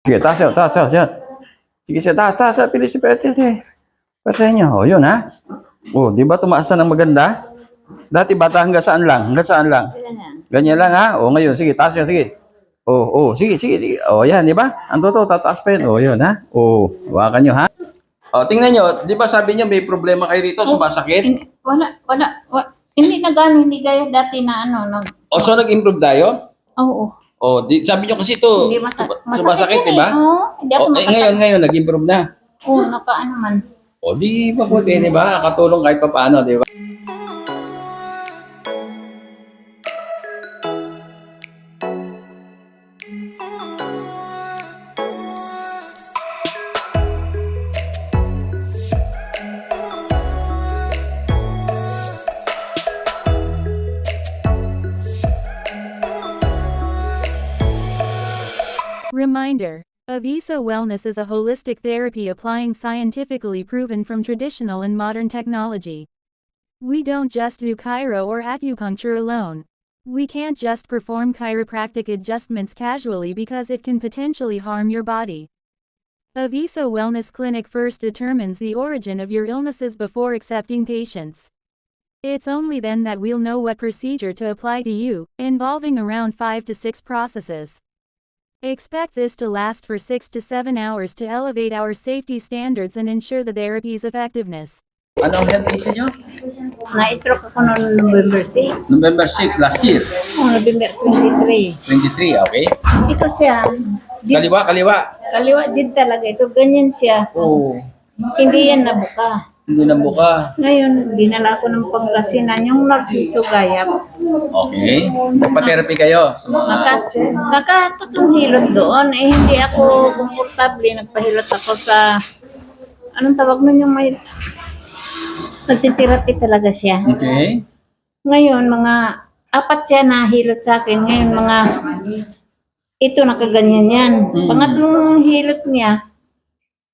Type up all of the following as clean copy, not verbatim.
Sige, taas, yan. Sige, taas, bilis, pasahin niyo. O, yun, ha? O, di ba tumaas na ng maganda? Dati bata hanggang saan lang? Ganyan lang, ha? O, ngayon, sige, taas niyo, sige. Sige. O, yan, di ba? Ang totoo, tataas pa yun. O, yun, ha? O, hawakan niyo, ha? O, tingnan niyo, di ba sabi niyo may problema kayo rito, sumasakit? Wala. Hindi na gano'n, hindi gaya dati na ano. O, so nag-improve tayo? Oo. O, sabi niyo kasi ito, Hindi sumasakit, di ba? Oo, hindi ako ngayon, nag-improve na. Oo, nakaano man. O, di ba po, di ba? Katulong kahit pa paano, di ba? Reminder: Aviso Wellness is a holistic therapy applying scientifically proven from traditional and modern technology. We don't just do chiro or acupuncture alone. We can't just perform chiropractic adjustments casually because it can potentially harm your body. Aviso Wellness Clinic first determines the origin of your illnesses before accepting patients. It's only then that we'll know what procedure to apply to you, involving around 5 to 6 processes. Expect this to last for 6 to 7 hours to elevate our safety standards and ensure the therapy's effectiveness. Anong health issue nyo? Na-stroke ako noong November 6. November 6, last year. November 23. 23, okay? Ito siya. Kaliwa. Kaliwa din talaga ito. Ganyan siya. Oo. Hindi yan nabuka. Hindi na buka. Ngayon, dinala ko ng Pangasinan yung Narciso Gayap. Okay. Nagpa-therapy kayo sa mga... Nakatatlong hilot doon. Hindi ako komportable. Nagpahilot ako sa... Anong tawag nun yung may... Nagtitherapy talaga siya. Okay. Ngayon, mga 4 siya na hilot sa akin. Ngayon, mga... Ito, nakaganyan yan. Pangatlong hilot niya,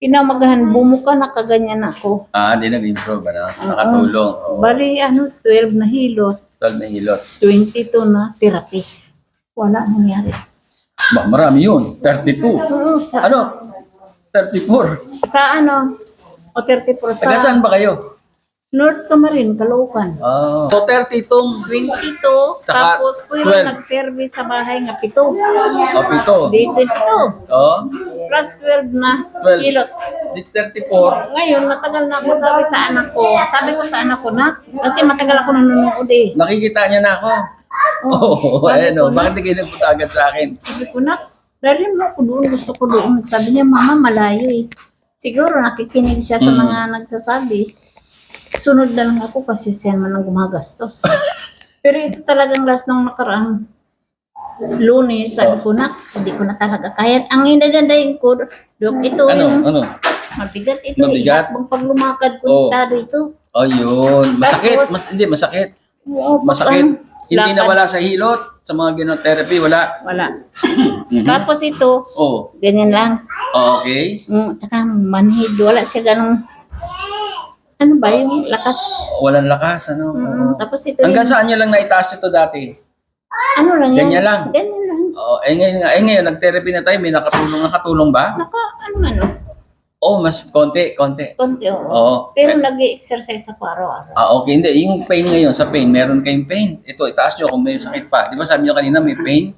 pinamagahan, bumuka, nakaganyan ako. Hindi nag-improve, ano? Nakatulong. Bali, 12 na hilot. 12 na hilot. 22 na therapy. Wala nangyari. Ba, marami yun. 32. Oo, sa, Ano? 34. sa ano? O 34 sa Taga saan ba kayo? North Camarin, Caloocan. So 32 itong 22, Saka tapos po 12. nag-service sa bahay nga 7. pito. Dito ito. Oh, Plus 12 na 12. hilot. Di 34. Ngayon, matagal na ako sabi sa anak ko. Sabi ko sa anak ko, nak, kasi matagal ako nanonood eh. Nakikita niya na ako. sabi ko, Bakit di kayo nagpunta agad sa akin? Sabi ko, nak, dali mo ako doon, gusto ko doon. Sabi niya, mama, malayo eh. Siguro nakikinig siya sa mga nagsasabi. Sunod na lang ako kasi siya man ang gumagastos. Pero ito talagang last nung nakaraang Lunes, sabi ko, nak, hindi ko na talaga kaya. Ang inadadayin ko, Dok, ito yung mabigat ito. Mabigat? Habang pag lumakad ko, ito. Oh, yun. Masakit. Tapos, Hindi, masakit. Oo, Masakit. Hindi na lakad. wala sa hilot. Sa mga ginotherapy, wala. Wala. Tapos ito, Oh, ganyan lang. okay. Tsaka manhid, wala siya ganong, ano ba yung lakas. Walang lakas, ano? Tapos ito Hanggang saan nyo lang naitaas ito dati? ano lang yan? Ganyan lang? Ganyan lang. Ngayon, nag-therapy na tayo. May nakatulong ba? Ano, Oh, mas konti. konti, oo. Oo. Pero nag-exercise ako araw-araw. Okay, hindi. Yung pain ngayon, sa pain, meron kayong pain. Ito, itaas nyo kung may sakit pa. Di ba sabi nyo kanina, may pain?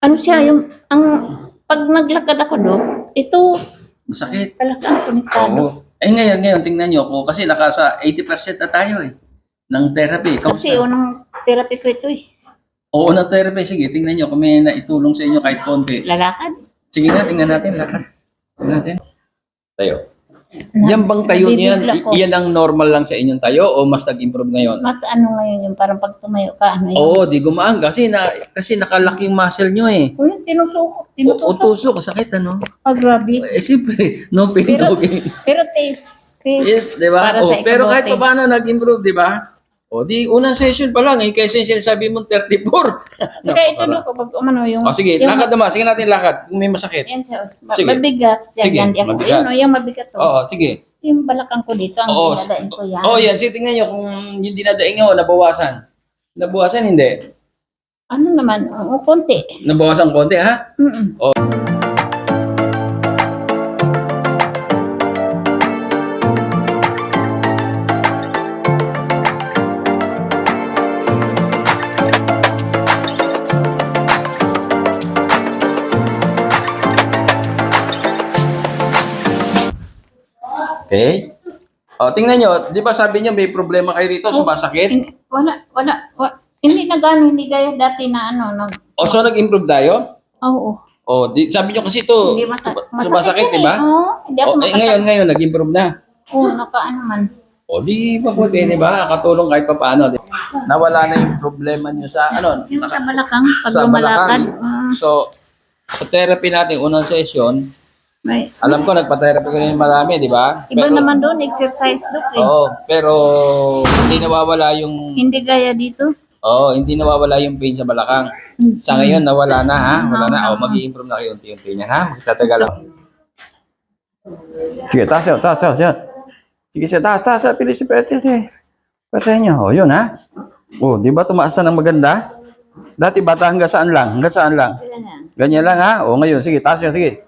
Ano siya, pag naglakad ako doon, ito, Masakit. pala sa ako konektado. Oo. Ngayon, tingnan nyo ko. Kasi nasa 80% na tayo eh. Ng therapy. Kasi unang therapy ko ito eh. Oo, ng therapy. Sige, tingnan nyo kung may naitulong sa inyo kahit konti. Lalakad. Sige nga, tingnan natin. Lakad. Tingnan natin. Tayo. Yan bang tayo niyan? Bibigla ko. Yan ang normal lang sa inyong tayo o mas nag-improve ngayon? Mas ano ngayon yung parang pag tumayo ka, ano yun. Oo, di gumaan kasi nakalaki yung muscle nyo eh. O yun, tinutusok. Utusok, sakit ano? Grabe. Siyempre, no pain, Pero, no gain. pero taste Yes, di ba? para sa Pero kahit ikabote. pa paano nag-improve, di ba? Di unang session pa lang, kaysa yung sinasabi mo 34. Tsaka ito doon, kapag umano yung... Sige, yung, lakad naman. Sige natin lakad. Kung may masakit. Yan siya. Sige. Mabigat. Yan, Sige, yan, yan. mabigat. Yan, yung mabigat to. Oo, sige. Yung balakang ko dito, ang Oo. dinadain ko yan. Yan. Sige, tingnan nyo kung yung dinadaing nyo, nabawasan. Nabawasan, hindi. Ano naman, konti. Nabawasan konti, ha? Mm-mm. Okay? O, tingnan nyo. Di ba sabi nyo may problema kayo rito? Sumasakit? Hindi na gano'n, hindi gaya dati na O, so nag-improve tayo? oo. O, sabi nyo kasi ito, Hindi sumasakit, di ba? Oo, hindi ako O, ngayon, nag-improve na. Oo, nakaano man. O, di ba po, di ba? Katulong kahit pa paano. Nawala na yung problema nyo sa, Yung sa balakang, pag sa lumalakad. balakang. So, sa therapy natin, unang session, May, alam ko, nagpa-therapy ko rin marami, di ba? iba naman doon, exercise doon eh. Oo, pero hindi nawawala yung, Hindi gaya dito. hindi nawawala yung pain sa balakang. Sa ngayon, nawala na, ha? Wala na. O, mag-i-improve na kayo unti-unti niyan, ha? Magtataga lang. Sige, taas. Sige, taas. Pilis, pasahin nyo. O, yun, ha? O, di ba tumaas na ng maganda? Dati bata hanggang saan lang? Ganyan lang, ha? O, ngayon, sige, taas nyo, sige.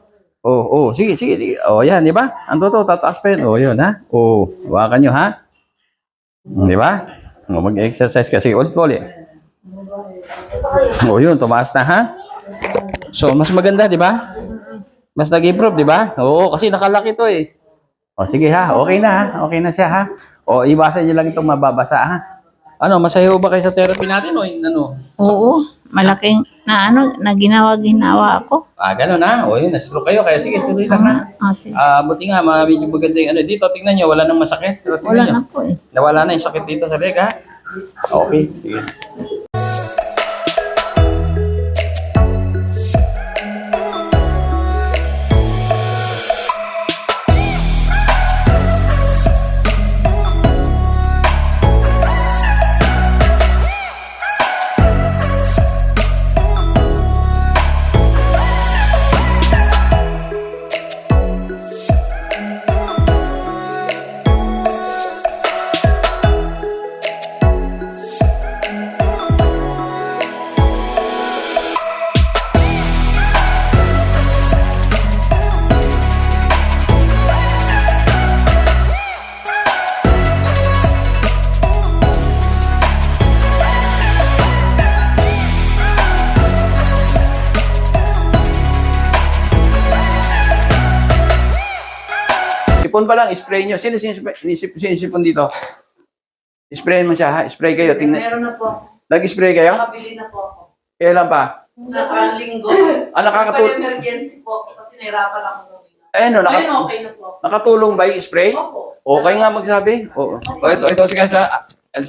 Sige. O, yan, di ba? Ang totoo, tataas pa yun. O, yun, ha? O, hawakan nyo, ha? Di ba? O, mag-exercise ka. Sige, ulit. O, yun, tumaas na, ha? So, mas maganda, di ba? Mas nag-improve, di ba? Oo, kasi nakalaki to, eh. O, sige, ha? Okay na, ha? Okay na siya, ha? O, iwasan nyo lang itong mababasa, ha? Ano, masayo ba kayo sa therapy natin o ano? Oo, malaking na ginawa ako. Ganun ha. O yun, na-stroke kayo. Kaya sige, tuloy lang ha. Sige. Buti nga, medyo maganda yung ano. Dito, tingnan nyo, wala nang masakit. Pero tingnan Wala nyo, na po eh. nawala na yung sakit dito sa leg ha. Okay, sige. Sipon pa lang, spray nyo. Sino sinisipon dito? Sprayin mo siya ha. Spray kayo. Tingnan. Meron na po. Nag-spray kayo? Nakabili na po ako. Kailan pa? Nakalinggo. Nakakatulong. Emergency po kasi nahirapan ako huminga. No, Ngayon okay na po. nakatulong ba yung spray? Opo. Okay nga magsabi. Oo. Ito sige sa ano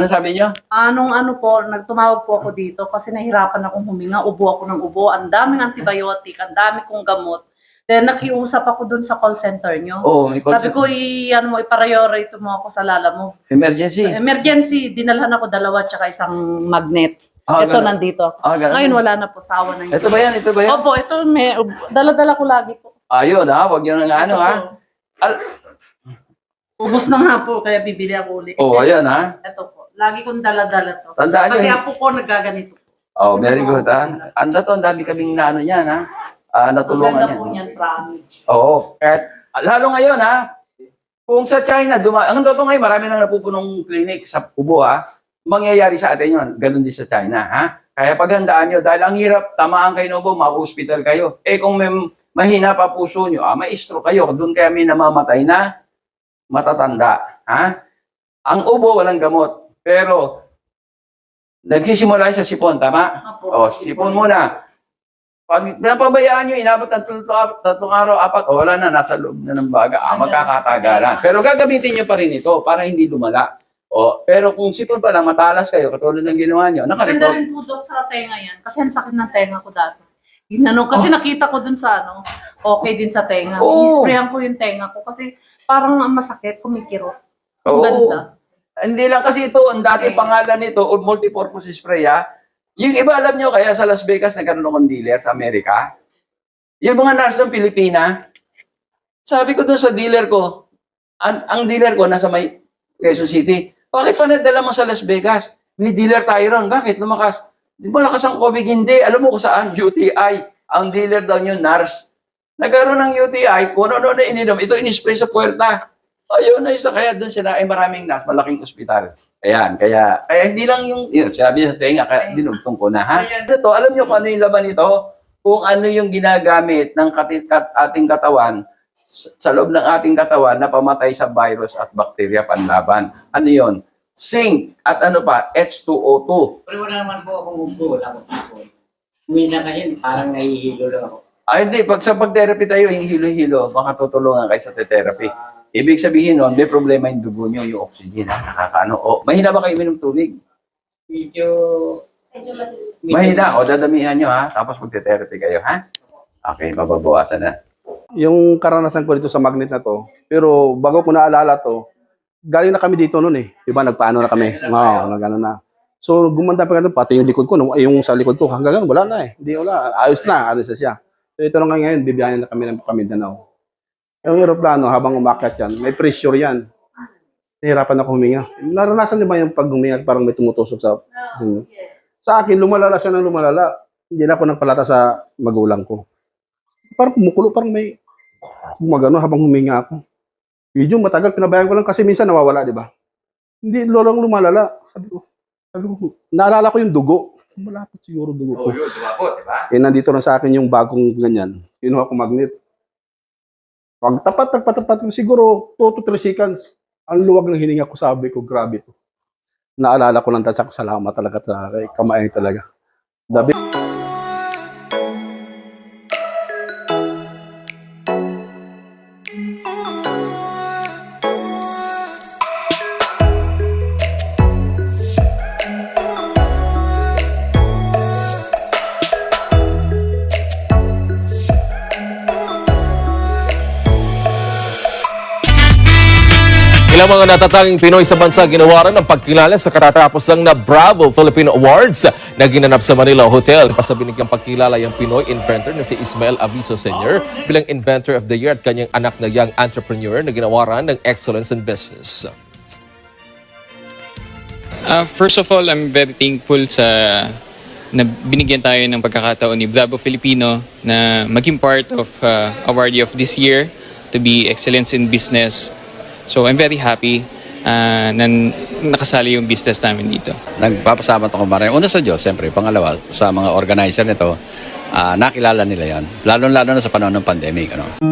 sabi nyo? Ano po, nagtumawag po ako dito kasi nahirapan akong huminga, ubo ako ng ubo, ang daming antibiotic, ang dami kong gamot. Then nakiusap ako dun sa call center nyo. Oo, may Sabi ko, i-priority mo ako sa lala mo. emergency. Sa emergency, dinalhan ako 2 tsaka isang magnet. Ito ganun. nandito. Ganun. Ngayon wala na po, sa awa ng Ito ba yan? Opo, ito, dala-dala ko lagi po. Ayun ha, wag nyo nang ano Ito ha. po. Ubus na nga po, kaya bibili ako ulit. Ayan ha. Ito po, lagi kong dala-dala to. Tandaan nyo. Kaya po nagaganito. Very good ha. Ang dami kaming naano yan ha. Natulungan Maganda yan. po niyan, promise. Oo. Lalo ngayon ha, kung sa China, ang totoo ngayon, marami nang napupunong clinic sa Ubo ha, mangyayari sa atin yun. Ganun din sa China ha. Kaya paghandaan nyo, dahil ang hirap, tamaan kayo ng ubo, ma-hospital kayo. Kung may mahina pa puso nyo, may stroke kayo, doon kaya may namamatay na matatanda. Ha? Ang ubo, walang gamot. Pero, nagsisimula sa sipon, tama? Opo. Sipon muna. Pag napabayaan nyo, inabot ng 3 araw, 4, wala na, nasa loob na ng baga. Magkakatagalan. Pero gagamitin nyo pa rin ito para hindi lumala. Pero kung sipon pa lang, matalas kayo, katulad ng ginawa nyo, Maganda nakarecord. rin po, Dok, sa tenga yan. Kasi ang sakit ng tenga ko dati. Kasi nakita ko dun sa okay din sa tenga. Oo. I-sprayan ko yung tenga ko kasi parang ang masakit, kumikirot. Ang Oo. ganda. Hindi lang kasi ito, ang dati pangalan nito, o multipurpose spray ha. Yung iba alam nyo, kaya sa Las Vegas nagkaroon akong dealer sa Amerika. Yung mga nurse ng Pilipina, sabi ko dun sa dealer ko, ang dealer ko nasa may Quezon City. Bakit pa nadala mo sa Las Vegas? May dealer tayo ron. Bakit? Lumakas. Di ba lakas ang COVID? Hindi. Alam mo kung saan? UTI. Ang dealer daw nyo, nurse. Nagkaroon ng UTI, kung ano na ininom, ito in-spray sa puwerta. Ayun na isa, kaya doon sila ay maraming nurse, malaking ospital. Ayan, kaya hindi lang yun, sabi sa tenga, kaya dinugtong ko na, ha? Ito, alam nyo kung ano yung laman nito? Kung ano yung ginagamit ng ating katawan sa loob ng ating katawan na pamatay sa virus at bakterya panlaban. Ano yon? Zinc at ano pa? H2O2. Pero wala naman po akong upo, wala akong upo. Umina kasi parang nahihilo lang ako. Ay, hindi. Pag sa pag-therapy tayo, yung hilo-hilo, baka tutulungan kayo sa therapy. Ibig sabihin nun, may problema yung dugo nyo, yung oxygen, ha? Nakakaano. O, mahina ba kayo minom tubig? Medyo... Mahina. O, dadamihan nyo, ha? Tapos mag-therapy kayo, ha? Okay, mababawasan na. Yung karanasan ko dito sa magnet na to, pero bago ko naalala to, galing na kami dito noon eh. Diba, nagpaano na kami. Oo, nagano na. So, gumanda pa ganun, pati yung likod ko, yung sa likod ko, hanggang ganun, wala na eh. Hindi, wala. Ayos na siya. So, ito lang ngayon, bibiyahin na kami ng Mindanao. Yung aeroplano, habang umakyat yan, may pressure yan. Nahirapan ako huminga. Naranasan niyo ba yung pag huminga, parang may tumutusok sa... Sa akin, lumalala siya ng lumalala. Hindi na ako nagpalata sa magulang ko. Parang kumukulo, parang may gumagano habang huminga ako. Medyo matagal, pinabayaan ko lang kasi minsan nawawala, di ba? Hindi, lolang lumalala. Sabi ko, naalala ko yung dugo. Malapit siguro dugo ko. yun, dumapot, di ba? Eh, nandito na sa akin yung bagong ganyan. Kinuha ko magnet. Pag tapat ko, siguro 2 to 3 seconds. Ang luwag ng hininga ko, sabi ko, grabe to. Naalala ko lang sa salamat talaga sa kamay talaga. Dabi. Ilang mga natatanging Pinoy sa bansa ginawaran ng pagkilala sa katatapos lang na Bravo Philippine Awards na ginanap sa Manila Hotel. Basta binigyang pagkilala yung Pinoy inventor na si Ismael Aviso Sr. bilang Inventor of the Year at kanyang anak na young entrepreneur na ginawaran ng Excellence in Business. First of all, I'm very thankful na binigyan tayo ng pagkakataon ni Bravo Filipino na maging part of awardee of this year to be Excellence in Business. So I'm very happy na nakasali yung business namin dito. Nagpapasalamat ako maraming. Una sa Diyos, siyempre. Pangalawa, sa mga organizer nito, nakilala nila yan. Lalo-lalo na sa panahon ng pandemic. Ano?